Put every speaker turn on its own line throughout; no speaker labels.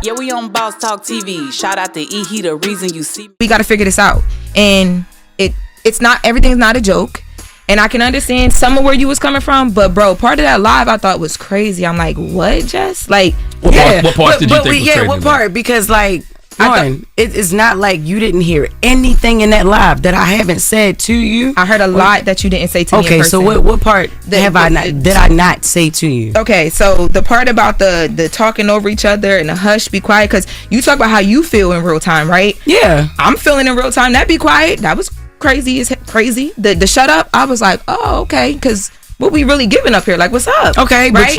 Yeah, we on Boss Talk TV. Shout out to E. He the reason you see me.
We got to figure this out. And it's not, everything's not a joke. And I can understand some of where you was coming from, but bro, part of that live I thought was crazy. I'm like, what, Jess? Like,
what part did you think was crazy?
Yeah, what part? Because like, Loren, it's not like you didn't hear anything in that live that I haven't said to you.
I heard a lot that you didn't say to me in
Okay,
person.
so what part did I not say to you?
Okay, so the part about the talking over each other and the hush, be quiet, because you talk about how you feel in real time, right?
Yeah.
I'm feeling in real time. That be quiet. That was crazy. The shut up, I was like, oh, okay, because what we really giving up here? Like, what's up?
Okay,
right?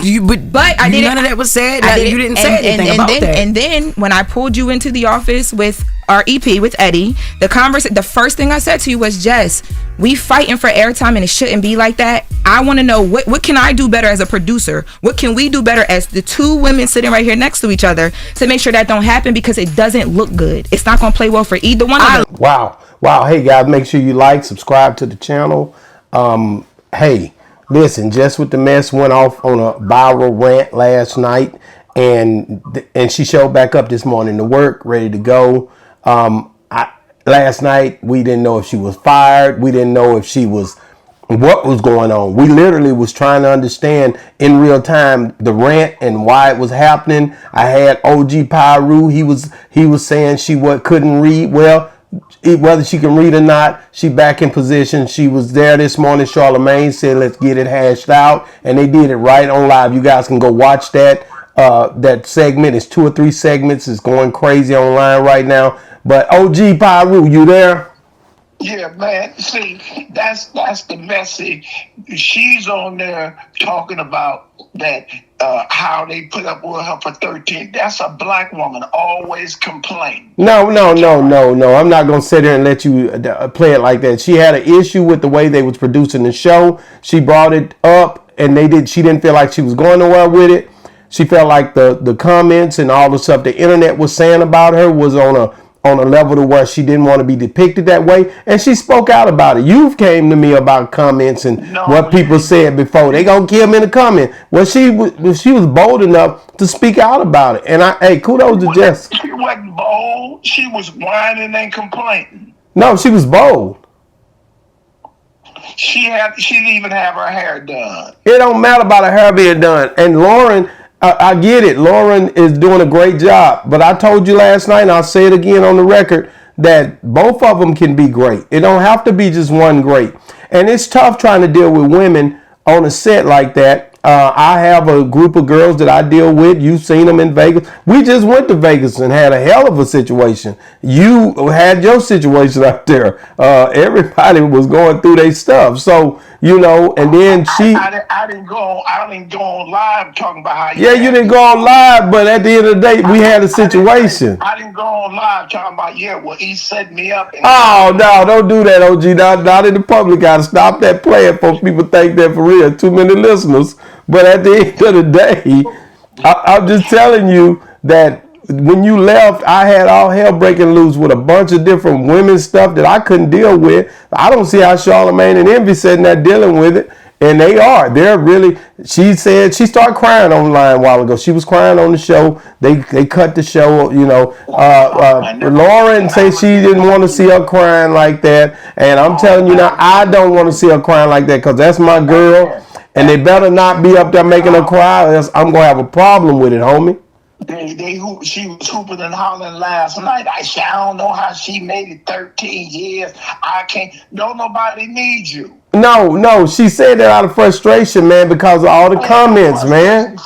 But I didn't. None of that was said. You didn't say anything about that.
And then when I pulled you into the office with our EP with Eddie, the first thing I said to you was, Jess, we fighting for airtime and it shouldn't be like that. I want to know what can I do better as a producer? What can we do better as the two women sitting right here next to each other to make sure that don't happen, because it doesn't look good. It's not going to play well for either one of them.
Wow. Hey guys, make sure you like, subscribe to the channel. Hey. Listen, Jess with the Mess went off on a viral rant last night, and she showed back up this morning to work, ready to go. Last night, we didn't know if she was fired. We didn't know if what was going on. We literally was trying to understand in real time the rant and why it was happening. I had OG PIRU. He was saying she couldn't read well. Whether she can read or not, she back in position. She was there this morning. Charlamagne said, let's get it hashed out. And they did it right on live. You guys can go watch that. That segment. It's 2 or 3 segments. It's going crazy online right now. But OG PIRU, you there?
Yeah, man. See, that's the message. She's on there talking about that, how they put up with her for 13. That's a black woman always complain. No.
I'm not gonna sit here and let you play it like that. She had an issue with the way they was producing the show. She brought it up, and she didn't feel like she was going nowhere with it. She felt like the comments and all the stuff the internet was saying about her was on a level to where she didn't want to be depicted that way, and she spoke out about it. You came to me about comments and what people said before. They gonna kill me in the comment. Well, she was bold enough to speak out about it, and kudos to Jess.
She wasn't bold. She was whining and complaining.
No, she was bold.
She didn't even have her hair done.
It don't matter about her hair being done. And Loren, I get it. Loren is doing a great job. But I told you last night, and I'll say it again on the record, that both of them can be great. It don't have to be just one great. And it's tough trying to deal with women on a set like that. I have a group of girls that I deal with. You've seen them in Vegas. We just went to Vegas and had a hell of a situation. You had your situation out there. Everybody was going through their stuff. So, and then
I didn't go on live talking about how
you didn't go on live, but at the end of the day, we had a situation.
I didn't go on live talking about, he set me up.
Oh, no, don't do that, OG. Not in the public. Gotta stop that playing for people think that for real. Too many listeners. But at the end of the day, I'm just telling you that when you left, I had all hell breaking loose with a bunch of different women's stuff that I couldn't deal with. I don't see how Charlamagne and Envy sitting there dealing with it. And they are. They're really, she said, she started crying online a while ago. She was crying on the show. They cut the show, Loren said she didn't want to see her crying like that. And I'm telling you now, I don't want to see her crying like that, because that's my girl. And they better not be up there making her cry, or else I'm going to have a problem with it, homie.
She was hooping and hollering last night. I don't know how she made it 13 years. Don't nobody need you.
No, she said that out of frustration, man, because of all the comments, man.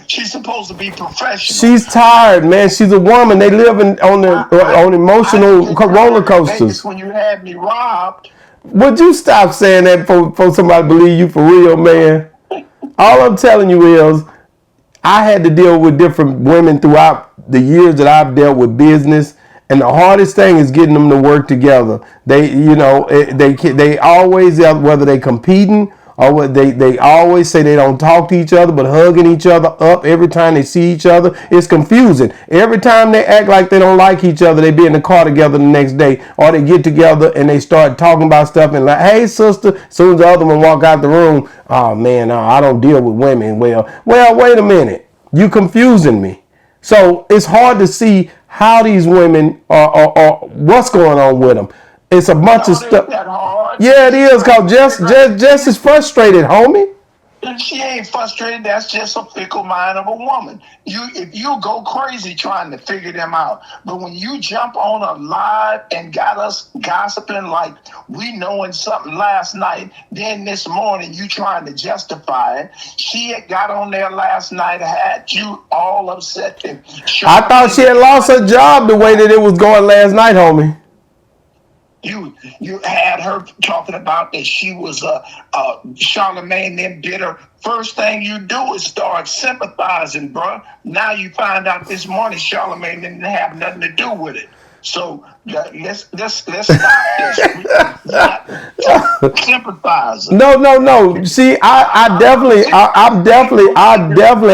She's supposed to be professional.
She's tired, man. She's a woman. They live on emotional roller coasters.
When you had me robbed.
Would you stop saying that for somebody to believe you for real, man? All I'm telling you is, I had to deal with different women throughout the years that I've dealt with business, and the hardest thing is getting them to work together. They always, whether they competing or what, they always say they don't talk to each other, but hugging each other up every time they see each other. It's confusing. Every time they act like they don't like each other, they be in the car together the next day, or they get together and they start talking about stuff and like, hey sister, as soon as the other one walk out the room, oh man, no, I don't deal with women. Well, wait a minute. You confusing me. So it's hard to see how these women are what's going on with them. It's a bunch of stuff. Yeah, it is, cause Jess is frustrated, homie.
She ain't frustrated. That's just a fickle mind of a woman. If you go crazy trying to figure them out, but when you jump on a live and got us gossiping like we knowing something last night, then this morning you trying to justify it. She had got on there last night, had you all upset.
I thought she had lost her job the way that it was going last night, homie.
You had her talking about that she was Charlamagne then bitter. First thing you do is start sympathizing, bro. Now you find out this morning Charlamagne didn't have nothing to do with it. So let's stop this. Sympathizing.
No. See, I definitely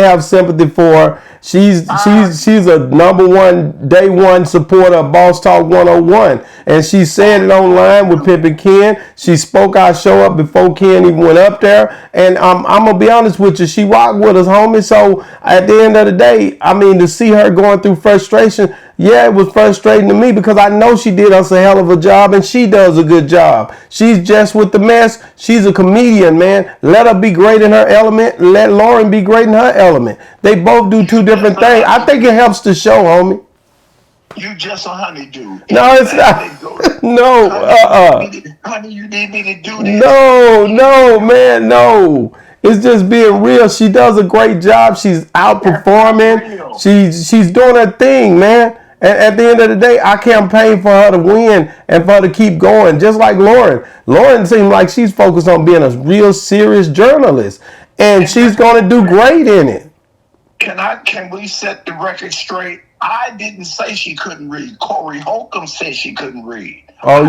have sympathy for her. She's a number one, day one supporter of Boss Talk 101. And she said it online with Pimpin' Ken. She spoke our show up before Ken even went up there. And I'm going to be honest with you, she rocked with us, homie. So at the end of the day, I mean, to see her going through frustration, yeah, it was frustrating to me because I know she did us a hell of a job and she does a good job. She's just with the mess. She's a comedian, man. Let her be great in her element. Let Loren be great in her element. They both do two different things. I think it helps the show, homie.
You just a honeydew.
No, it's not. No,
Honey, you need me to do this.
No, man, no. It's just being real. She does a great job. She's outperforming. She's doing her thing, man. And at the end of the day, I campaign for her to win and for her to keep going, just like Loren. Loren seems like she's focused on being a real serious journalist, and she's going to do great in it.
Can we set the record straight? I didn't say she couldn't read. Corey Holcomb said she couldn't read.
Oh,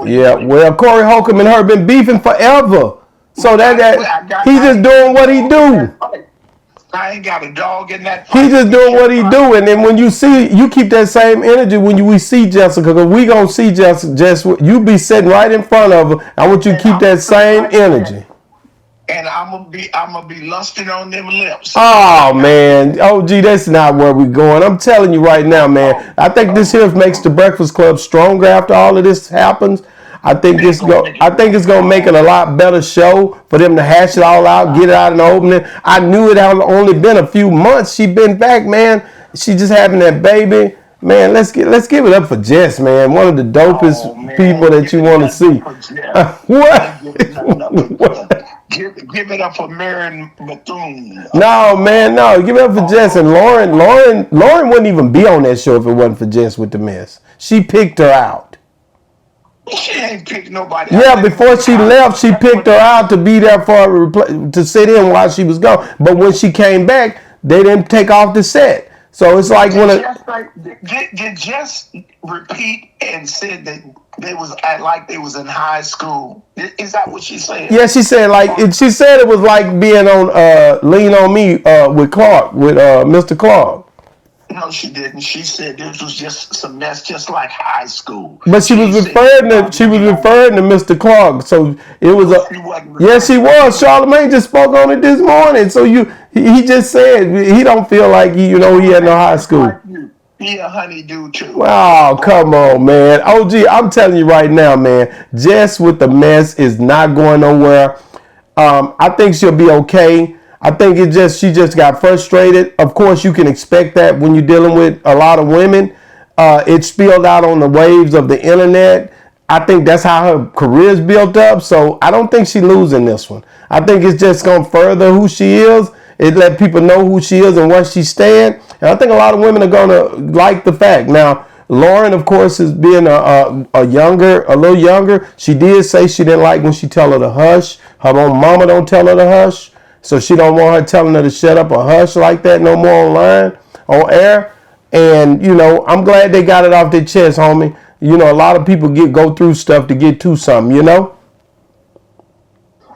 yeah. Well, Corey Holcomb and her been beefing forever. So that he's just doing what he do.
I ain't got a dog in that.
He just doing what he do, and then when you keep that same energy when we see Jessica, because we gonna see Jessica. You be sitting right in front of her. I want you to keep that same energy.
And I'm gonna be lusting on them lips.
Oh man, OG, that's not where we going. I'm telling you right now, man. I think this here makes the Breakfast Club stronger after all of this happens. I think it's gonna make it a lot better show for them to hash it all out, get it out in the opening. I knew it had only been a few months. She been back, man. She just having that baby, man. Let's give it up for Jess, man. One of the dopest people that you want to see. What?
Give it up for Marion Bethune.
No, man, no. Give it up for Jess and Loren. Loren wouldn't even be on that show if it wasn't for Jess with the mess. She picked her out.
She ain't picked nobody.
Yeah, before she left, she picked her out to be there for her to sit in while she was gone. But when she came back, they didn't take off the set. So it's like
did Jess repeat and said that they was in high school? Is that what she said?
Yeah, she said she said it was like being on Lean on Me with Clark, with Mr. Clark.
No, she didn't. She said this was just some mess, just like high school.
But she was referring to Mr. Clark. So it was yes, she was. Charlamagne just spoke on it this morning. So he just said he don't feel like he had no high school.
He a honeydew too.
Wow, come on, man. OG, I'm telling you right now, man. Jess with the mess is not going nowhere. I think she'll be okay. I think she just got frustrated. Of course, you can expect that when you're dealing with a lot of women. It spilled out on the waves of the internet. I think that's how her career's built up. So I don't think she's losing this one. I think it's just going to further who she is. It let people know who she is and where she stands. And I think a lot of women are going to like the fact. Now, Loren, of course, is being a little younger. She did say she didn't like when she tell her to hush. Her own mama don't tell her to hush. So she don't want her telling her to shut up or hush like that no more on air. And, I'm glad they got it off their chest, homie. A lot of people go through stuff to get to something,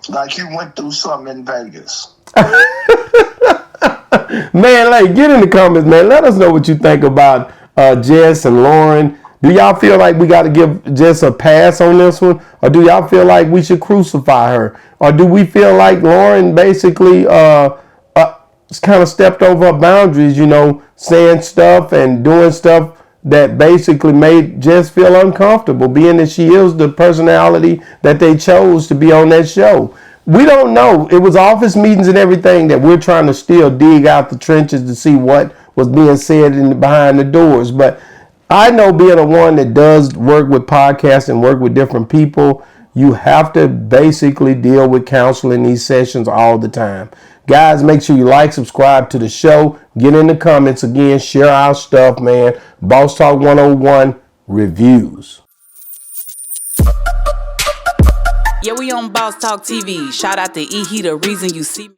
Like you went through something in Vegas.
Man, get in the comments, man. Let us know what you think about Jess and Loren. Do y'all feel like we got to give Jess a pass on this one? Or do y'all feel like we should crucify her? Or do we feel like Loren basically kind of stepped over her boundaries, you know, saying stuff and doing stuff that basically made Jess feel uncomfortable, being that she is the personality that they chose to be on that show. We don't know. It was office meetings and everything that we're trying to still dig out the trenches to see what was being said behind the doors. But I know, being a one that does work with podcasts and work with different people, you have to basically deal with counsel in these sessions all the time. Guys, make sure you like, subscribe to the show, get in the comments again, share our stuff, man. Boss Talk 101 reviews.
Yeah, we on Boss Talk TV. Shout out to E. He the reason you see me.